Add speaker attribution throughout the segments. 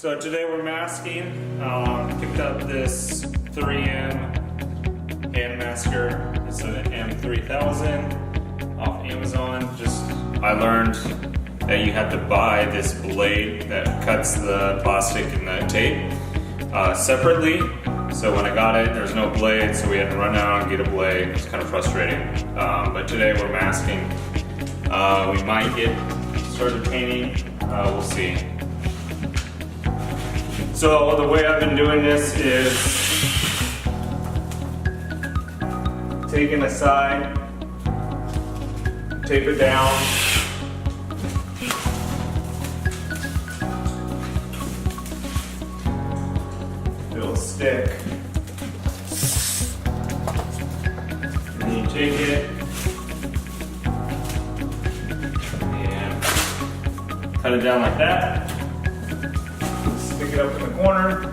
Speaker 1: So today we're masking. Picked up this 3M hand masker. It's an M3000 off Amazon. I learned that you have to buy this blade that cuts the plastic and the tape separately. So when I got it, there's no blade, so we had to run out and get a blade. It's kind of frustrating. But today we're masking. We might get started painting. We'll see. So the way I've been doing this is taking a side, tape it down, it'll stick, and then you take it and cut it down like that. Stick it up in the corner.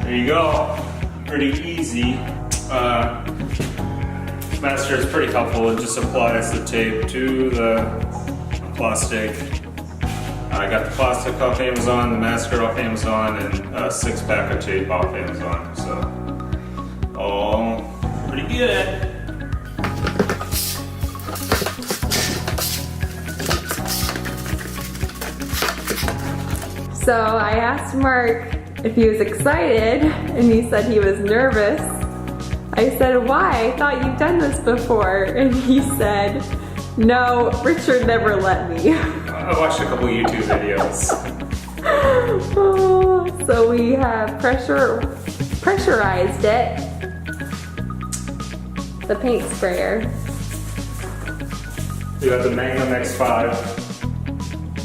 Speaker 1: There you go, pretty easy. This master is pretty helpful. It just applies the tape to the plastic. I got the plastic off Amazon, the masker off Amazon, and a 6-pack of tape off Amazon. So, all pretty good.
Speaker 2: So I asked Mark if he was excited, and he said he was nervous. I said, why? I thought you've done this before. And he said, no, Richard never let me.
Speaker 1: I watched a couple YouTube videos.
Speaker 2: Oh, so we have pressurized it. The paint sprayer.
Speaker 1: We got the Magnum X5.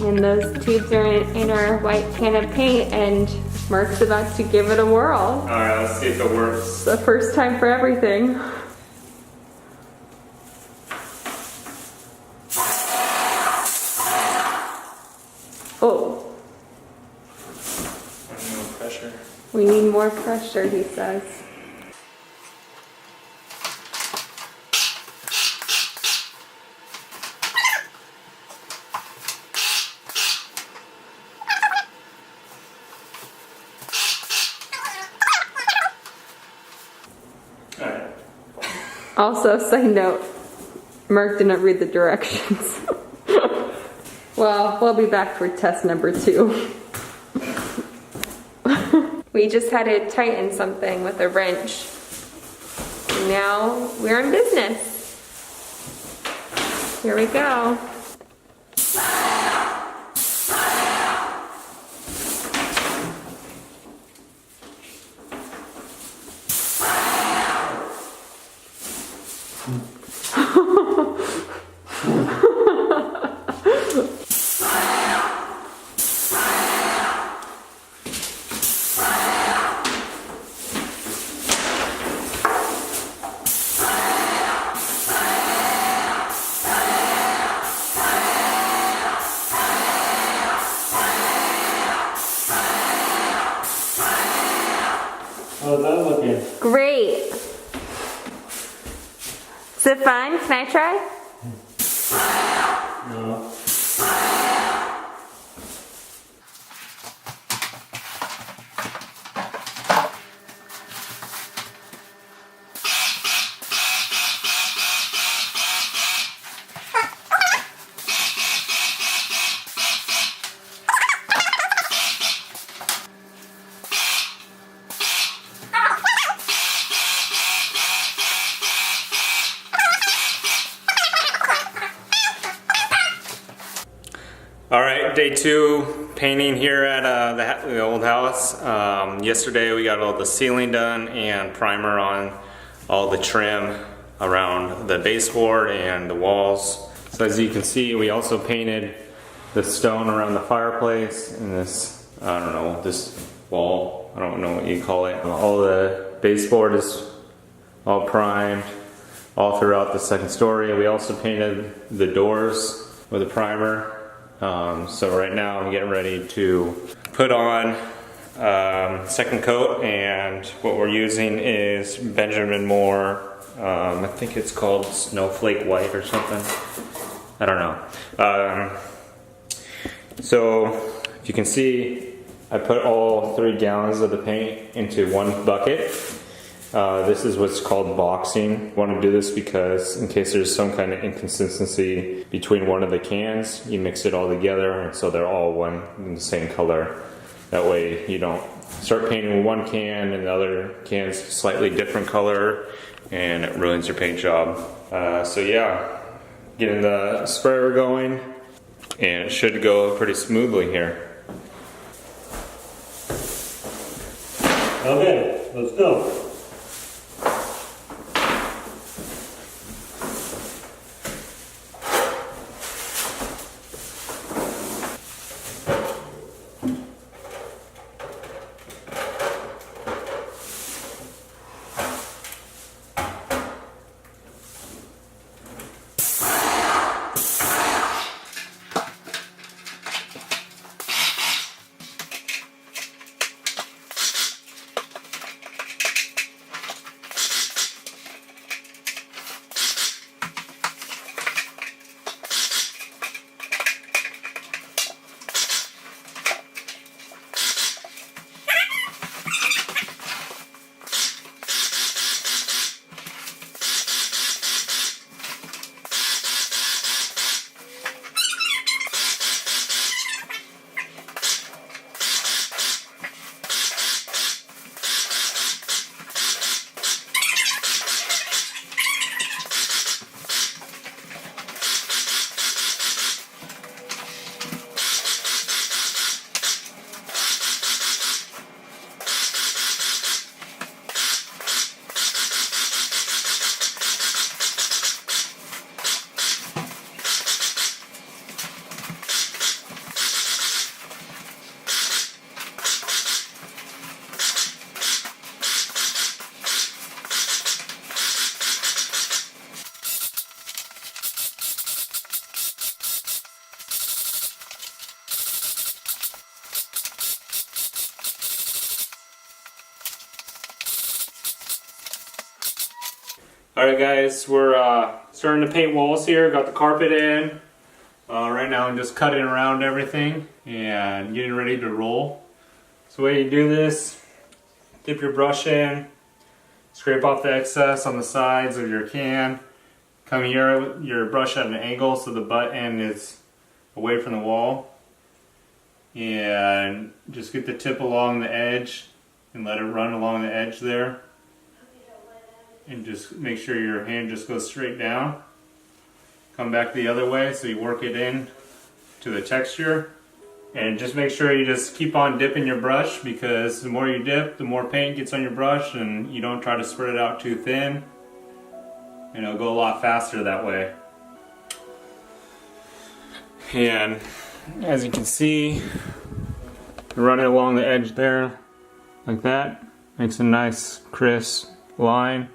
Speaker 2: And those tubes are in our white can of paint, and Mark's about to give it a whirl.
Speaker 1: Alright, let's see if it works.
Speaker 2: It's the first time for everything. Oh.
Speaker 1: I need more pressure.
Speaker 2: We need more pressure, he says. Also, side note, Mark didn't read the directions. Well, we'll be back for test number 2. We just had to tighten something with a wrench. Now we're in business. Here we go.
Speaker 1: How's that looking?
Speaker 2: Great. Is it fun? Can I try?
Speaker 1: No. All right, day 2 painting here at the old house. Yesterday we got all the ceiling done and primer on all the trim around the baseboard and the walls. So as you can see, we also painted the stone around the fireplace and this, I don't know, this wall, I don't know what you call it. All the baseboard is all primed all throughout the second story. We also painted the doors with a primer. So right now I'm getting ready to put on second coat, and what we're using is Benjamin Moore, I think it's called Snowflake White or something. I don't know. So if you can see, I put all 3 gallons of the paint into one bucket. This is what's called boxing. I want to do this because in case there's some kind of inconsistency between one of the cans, you mix it all together and so they're all one in the same color. That way you don't start painting with one can and the other can's slightly different color and it ruins your paint job. So yeah, getting the sprayer going and it should go pretty smoothly here.
Speaker 3: Okay, let's go.
Speaker 1: Alright guys, we're starting to paint walls here, got the carpet in. Right now I'm just cutting around everything and getting ready to roll. So the way you do this, dip your brush in, scrape off the excess on the sides of your can, come here with your brush at an angle so the butt end is away from the wall, and just get the tip along the edge and let it run along the edge there. And just make sure your hand just goes straight down. Come back the other way so you work it in to the texture. And just make sure you just keep on dipping your brush, because the more you dip, the more paint gets on your brush, and you don't try to spread it out too thin. And it'll go a lot faster that way. And as you can see, run it along the edge there like that. Makes a nice crisp line.